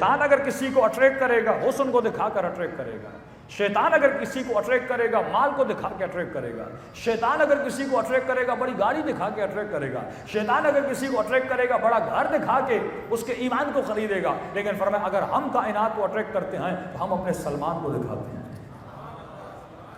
شیطان اگر کسی کو اٹریکٹ کرے گا حسن کو دکھا کر اٹریکٹ کرے گا، شیطان اگر کسی کو اٹریکٹ کرے گا مال کو دکھا کے اٹریکٹ کرے گا، شیطان اگر کسی کو اٹریکٹ کرے گا بڑی گاڑی دکھا کے اٹریکٹ کرے گا، شیطان اگر کسی کو اٹریکٹ کرے گا بڑا گھر دکھا کے اس کے ایمان کو خریدے گا۔ لیکن فرمایا اگر ہم کائنات کو اٹریکٹ کرتے ہیں تو ہم اپنے سلمان کو دکھاتے ہیں،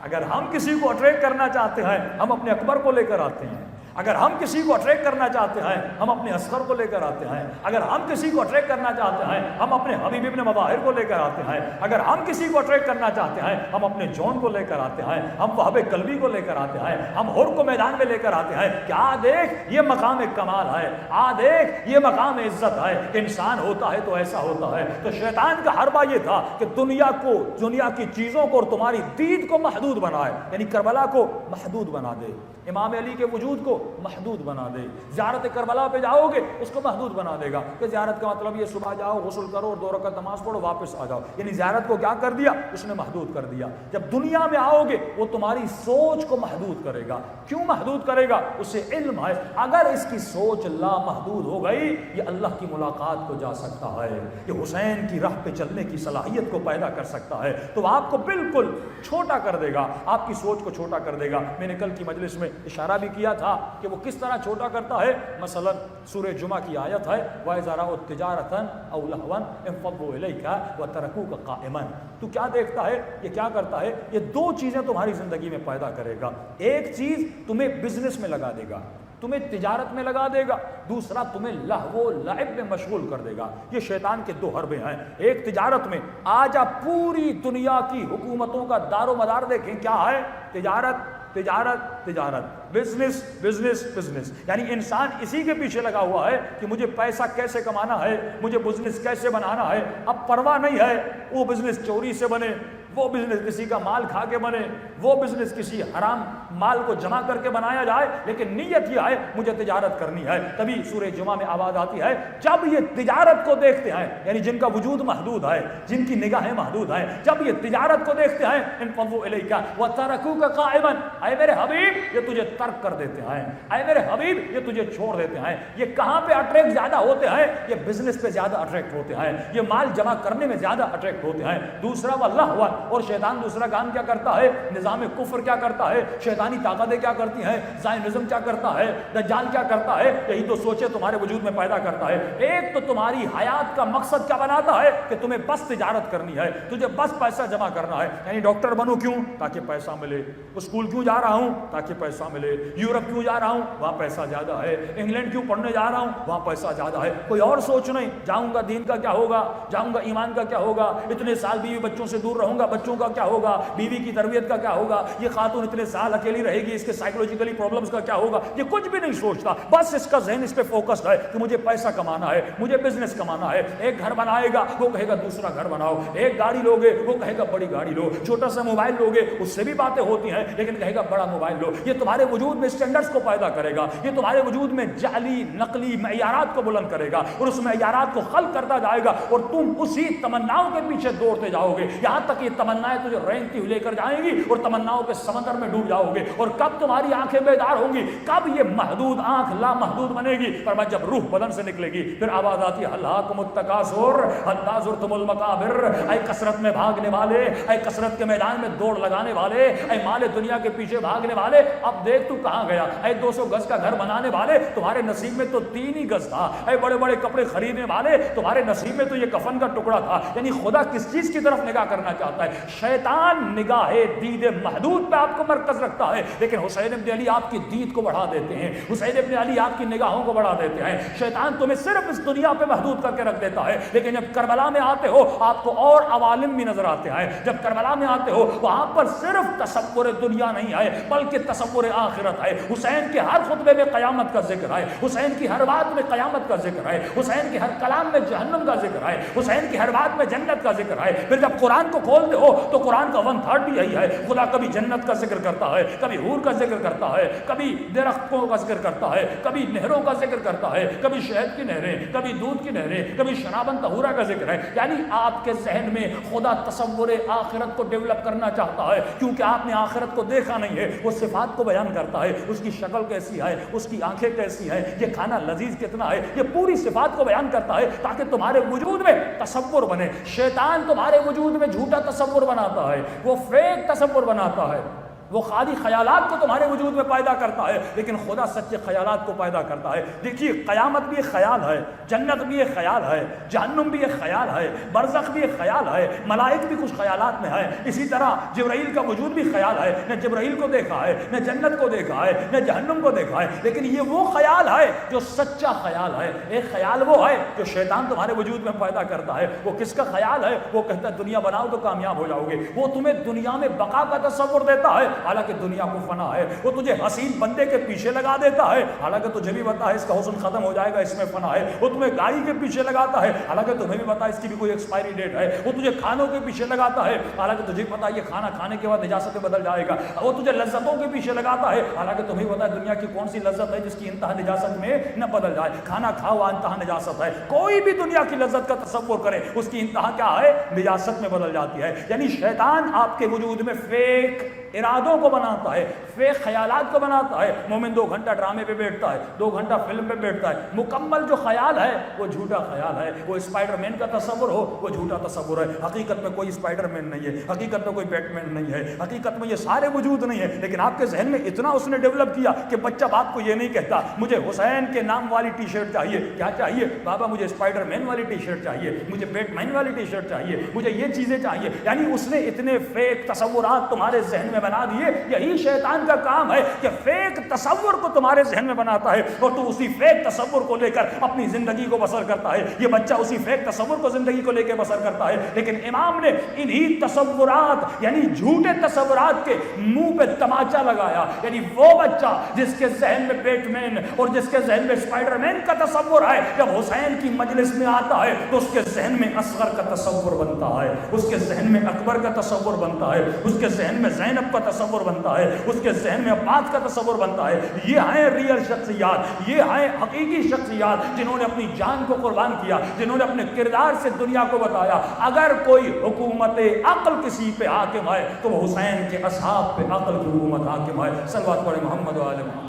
اگر ہم کسی کو اٹریکٹ کرنا چاہتے ہیں ہم اپنے اکبر کو لے کر آتے ہیں، اگر ہم کسی کو اٹریکٹ کرنا چاہتے ہیں ہم اپنے اصغر کو لے کر آتے ہیں، اگر ہم کسی کو اٹریکٹ کرنا چاہتے ہیں ہم اپنے حبیب ابن مظاہر کو لے کر آتے ہیں، اگر ہم کسی کو اٹریکٹ کرنا چاہتے ہیں ہم اپنے جون کو لے کر آتے ہیں، ہم وہب قلبی کو لے کر آتے ہیں، ہم حر کو میدان میں لے کر آتے ہیں کہ آ دیکھ یہ مقام کمال ہے، آ دیکھ یہ مقام عزت ہے، انسان ہوتا ہے تو ایسا ہوتا ہے۔ تو شیطان کا حربہ یہ تھا کہ دنیا کو، دنیا کی چیزوں کو اور تمہاری دید کو محدود بنائے، یعنی کربلا کو محدود بنا دے، امام علی کے وجود کو محدود بنا دے، زیارت کربلا پہ جاؤ گے اس کو محدود بنا دے گا کہ زیارت کا مطلب یہ صبح جاؤ غسل کرو اور 2 رکعت نماز پڑھو واپس آ جاؤ، یعنی زیارت کو کیا کر دیا اس نے محدود کر دیا۔ جب دنیا میں آؤ گے وہ تمہاری سوچ کو محدود کرے گا، کیوں محدود کرے گا؟ اسے علم ہے اگر اس کی سوچ لامحدود ہو گئی یہ اللہ کی ملاقات کو جا سکتا ہے، یہ حسین کی راہ پہ چلنے کی صلاحیت کو پیدا کر سکتا ہے، تو آپ کو بالکل چھوٹا کر دے گا، آپ کی سوچ کو چھوٹا کر دے گا۔ میں نے کل کی مجلس میں اشارہ بھی کیا تھا کہ وہ کس طرح چھوٹا کرتا ہے، مثلا سورہ جمعہ کی آیت ہے وَإِذَا رَأَوْا تِجَارَةً أَوْ لَهْوًا انفضوا إِلَيْكَ وَتَرَكُوكَ قَائِمًا۔ تو کیا دیکھتا ہے، یہ کیا کرتا ہے، یہ 2 چیزیں تمہاری زندگی میں پیدا کرے گا۔ ایک چیز تمہیں بزنس میں لگا دے گا، تمہیں تجارت میں لگا دے گا، دوسرا تمہیں لہو و لعب میں مشغول کر دے گا۔ یہ شیطان کے 2 حربے ہیں۔ ایک تجارت میں، آج آپ پوری دنیا کی حکومتوں کا دار و مدار دیکھیں کیا ہے، تجارت تجارت تجارت، بزنس بزنس بزنس، یعنی انسان اسی کے پیچھے لگا ہوا ہے کہ مجھے پیسہ کیسے کمانا ہے، مجھے بزنس کیسے بنانا ہے۔ اب پرواہ نہیں ہے وہ بزنس چوری سے بنے، وہ بزنس کسی کا مال کھا کے بنے، وہ بزنس کسی حرام مال کو جمع کر کے بنایا جائے، لیکن نیت یہ ہے مجھے تجارت کرنی ہے۔ تبھی سورہ جمعہ میں آواز آتی ہے جب یہ تجارت کو دیکھتے ہیں، یعنی جن کا وجود محدود ہے، جن کی نگاہیں محدود ہیں، جب یہ تجارت کو دیکھتے ہیں انفضوا الیک وترکوک قائما، اے میرے حبیب یہ تجھے ترک کر دیتے ہیں، اے میرے حبیب یہ تجھے چھوڑ دیتے ہیں۔ یہ کہاں پہ اٹریکٹ زیادہ ہوتے ہیں؟ یہ بزنس پہ زیادہ اٹریکٹ ہوتے ہیں، یہ مال جمع کرنے میں زیادہ اٹریکٹ ہوتے ہیں۔ دوسرا واللہ، اور شیطان دوسرا کام کیا کرتا ہے، نظام کفر کیا کرتا ہے، شیطانی طاقتیں کیا کرتی ہیں، زائنزم کیا کرتا ہے، دجال کیا کرتا ہے، یہی تو سوچے تمہارے وجود میں پیدا کرتا ہے۔ ایک تو تمہاری حیات کا مقصد کیا بناتا ہے کہ تمہیں بس تجارت کرنی ہے، تجھے بس پیسہ جمع کرنا ہے، یعنی ڈاکٹر بنو کیوں؟ تاکہ پیسہ ملے، اسکول کیوں جا رہا ہوں؟ تاکہ پیسہ ملے، یورپ کیوں جا رہا ہوں؟ وہاں پیسہ زیادہ ہے، انگلینڈ کیوں پڑھنے جا رہا ہوں؟ وہاں پیسہ زیادہ ہے۔ کوئی اور سوچ نہیں، جاؤں گا دین کا کیا ہوگا، جاؤں گا ایمان کا کیا ہوگا، اتنے سال بیوی بچوں سے دور رہوں گا، بچوں کا کیا ہوگا، بیوی کی تربیت کا کیا ہوگا، یہ خاتون اتنے سال اکیلی رہے گی اس کے سائیکولوجیکلی پرابلمز کا کیا ہوگا، یہ کچھ بھی نہیں سوچتا، بس اس کا ذہن اس پہ فوکسڈ ہے کہ مجھے پیسہ کمانا ہے، مجھے بزنس کمانا ہے۔ ایک گھر بنائے گا وہ کہے گا دوسرا گھر بناؤ، ایک گاڑی لوگے وہ کہے گا بڑی گاڑی لو، چھوٹا سا موبائل لوگے اس سے بھی باتیں ہوتی ہیں لیکن کہے گا بڑا موبائل لو۔ یہ تمہارے وجود میں اسٹینڈرڈز کو پیدا کرے گا، یہ تمہارے وجود میں جعلی نقلی معیارات کو بلند کرے گا اور اس معیارات کو خلق کرتا جائے گا اور تم اسی تمناؤں کے پیچھے دوڑتے جاؤ گے، یہاں تک یہ تمنائیں تجھے رینگتی ہوئی لے کر جائیں گی اور تمناؤں کے سمندر میں ڈوب جاؤ گے۔ اور کب تمہاری آنکھیں بیدار ہوں گی، کب یہ محدود آنکھ لامحدود بنے گی، پر جب روح بدن سے نکلے گی پھر آواز آتی ہے الہاکم التکاثر حتی زرتم المقابر، اے کثرت میں بھاگنے والے، اے کثرت کے میدان میں دوڑ لگانے والے، اے مال دنیا کے پیچھے بھاگنے والے، اب دیکھ تو کہاں گیا، اے 200 گز کا گھر بنانے والے تمہارے نصیب میں تو 3 ہی گز تھا، اے بڑے بڑے کپڑے خریدنے والے تمہارے نصیب میں تو یہ کفن کا ٹکڑا تھا۔ یعنی خدا کس چیز کی طرف نگاہ کرنا چاہتا ہے؟ شیطان نگاہ دید محدود پہ آپ کو مرکز رکھتا ہے، لیکن حسین ابن علی آپ کی دید کو بڑھا دیتے ہیں، حسین ابن علی آپ کی نگاہوں کو بڑھا دیتے ہیں۔ شیطان تمہیں صرف اس دنیا پہ محدود کر کے رکھ دیتا ہے، لیکن جب کربلا میں آتے ہو آپ کو اور عوالم بھی نظر آتے ہیں۔ جب کربلا میں آتے ہو وہاں پر صرف تصور دنیا نہیں ہے بلکہ تصور آخرت ہے۔ حسین کے ہر خطبے میں قیامت کا ذکر ہے، حسین کی ہر بات میں قیامت کا ذکر ہے، حسین کے ہر کلام میں جہنم کا ذکر ہے، حسین کی ہر بات میں جنت کا ذکر ہے۔ پھر جب قرآن کو کھولتے ہو تو قرآن کا 1/3 بھی یہی ہے، خدا کبھی جنت کا ذکر کرتا ہے، کبھی حور کا ذکر کرتا ہے، کبھی درختوں کا ذکر کرتا ہے، کبھی نہروں کا ذکر کرتا ہے، کبھی شہد کی نہریں، کبھی دودھ کی نہریں، کبھی شرابن طہورا کا ذکر ہے۔ یعنی آپ کے ذہن میں خدا تصور آخرت کو ڈیولپ کرنا چاہتا ہے، کیونکہ آپ نے آخرت کو دیکھا نہیں ہے، وہ صفات صفات کو بیان کرتا ہے، اس کی شکل کیسی ہے، اس کی آنکھیں کیسی ہیں، یہ کھانا لذیذ کتنا ہے، یہ پوری صفات کو بیان کرتا ہے تاکہ تمہارے وجود میں تصور بنے۔ شیطان تمہارے وجود میں جھوٹا تصور بناتا ہے، وہ فیک تصور بناتا ہے، وہ خالی خیالات کو تمہارے وجود میں پیدا کرتا ہے، لیکن خدا سچے خیالات کو پیدا کرتا ہے۔ دیکھیے قیامت بھی ایک خیال ہے، جنت بھی ایک خیال ہے، جہنم بھی ایک خیال ہے، برزخ بھی ایک خیال ہے، ملائک بھی کچھ خیالات میں ہے۔ اسی طرح جبرائیل کا وجود بھی خیال ہے، نہ جبرائیل کو دیکھا ہے، نہ جنت کو دیکھا ہے، نہ جہنم کو دیکھا ہے، لیکن یہ وہ خیال ہے جو سچا خیال ہے۔ ایک خیال وہ ہے جو شیطان تمہارے وجود میں پیدا کرتا ہے۔ وہ کس کا خیال ہے؟ وہ کہتا ہے دنیا بناؤ تو کامیاب ہو جاؤ گے۔ وہ تمہیں دنیا میں بقا کا تصور دیتا ہے، حالانکہ دنیا کو فنا ہے۔ وہ تجھے حسین بندے کے پیچھے لگا دیتا ہے، حالانکہ تجھے بھی پتا ہے اس کا حسن ختم ہو جائے گا، اس میں فنا ہے۔ وہ تمہیں گاڑی کے پیچھے لگاتا ہے، حالانکہ تمہیں بھی پتا ہے اس کی بھی کوئی ایکسپائری ڈیٹ ہے۔ وہ تجھے کھانوں کے پیچھے لگاتا ہے، حالانکہ تجھے پتا ہے یہ کھانا کھانے کے بعد نجاست میں بدل جائے گا۔ وہ تجھے لذتوں کے پیچھے لگاتا ہے، حالانکہ تمہیں پتا ہے دنیا کی کون سی لذت ہے جس کی انتہا نجاست میں نہ بدل جائے۔ کھانا کھا ہوا انتہا نجاست ہے۔ کوئی بھی دنیا کی لذت کا تصور کرے، اس کی انتہا کیا ہے؟ نجاست میں بدل جاتی ہے۔ یعنی شیطان آپ کے وجود میں فیک ارادوں کو بناتا ہے، فیک خیالات کو بناتا ہے۔ مومن 2 گھنٹہ ڈرامے پہ بیٹھتا ہے، 2 گھنٹہ فلم پہ بیٹھتا ہے، مکمل جو خیال ہے وہ جھوٹا خیال ہے۔ وہ اسپائڈر مین کا تصور ہو، وہ جھوٹا تصور ہے۔ حقیقت میں کوئی اسپائڈر مین نہیں ہے، حقیقت میں کوئی بیٹ مین نہیں ہے، حقیقت میں یہ سارے وجود نہیں ہے، لیکن آپ کے ذہن میں اتنا اس نے ڈیولپ کیا کہ بچہ باپ کو یہ نہیں کہتا مجھے حسین کے نام والی ٹی شرٹ چاہیے۔ کیا چاہیے؟ بابا مجھے اسپائڈر مین والی ٹی شرٹ چاہیے، مجھے بیٹ مین والی ٹی شرٹ چاہیے، مجھے یہ چیزیں چاہیے۔ یعنی اس نے اتنے فیک تصورات تمہارے ذہن میں بنا دیے۔ یہی شیطان کا کام ہے کہ فیک تصور کو تمہارے ذہن میں بناتا ہے اور تو اسی فیک تصور کو لے کر اپنی زندگی کو بسر کرتا ہے۔ یہ بچہ اسی فیک تصور کو زندگی کو لے کے بسر کرتا ہے، لیکن امام نے انہی تصورات یعنی جھوٹے تصورات کے منہ پہ تماچا لگایا۔ یعنی وہ بچہ جس کے ذہن میں بیٹ مین اور جس کے ذہن میں اسپائڈر مین کا تصور ہے، جب حسین کی مجلس میں آتا ہے تو اس کے ذہن میں اصغر کا تصور بنتا ہے، اس کے ذہن میں اکبر کا تصور بنتا ہے، اس کے ذہن میں زینب کا تصور بنتا ہے، اس کے ذہن میں عباس کا تصور بنتا ہے۔ یہ ہیں ریئل شخصیات، یہ ہیں حقیقی شخصیات جنہوں نے اپنی جان کو قربان کیا، جنہوں نے اپنے کردار سے دنیا کو بتایا۔ اگر کوئی حکومت عقل کسی پہ حاکم ہے تو وہ حسین کے اصحاب پہ عقل کی حکومت حاکم ہے۔ صلوات پڑھیں محمد و آل محمد۔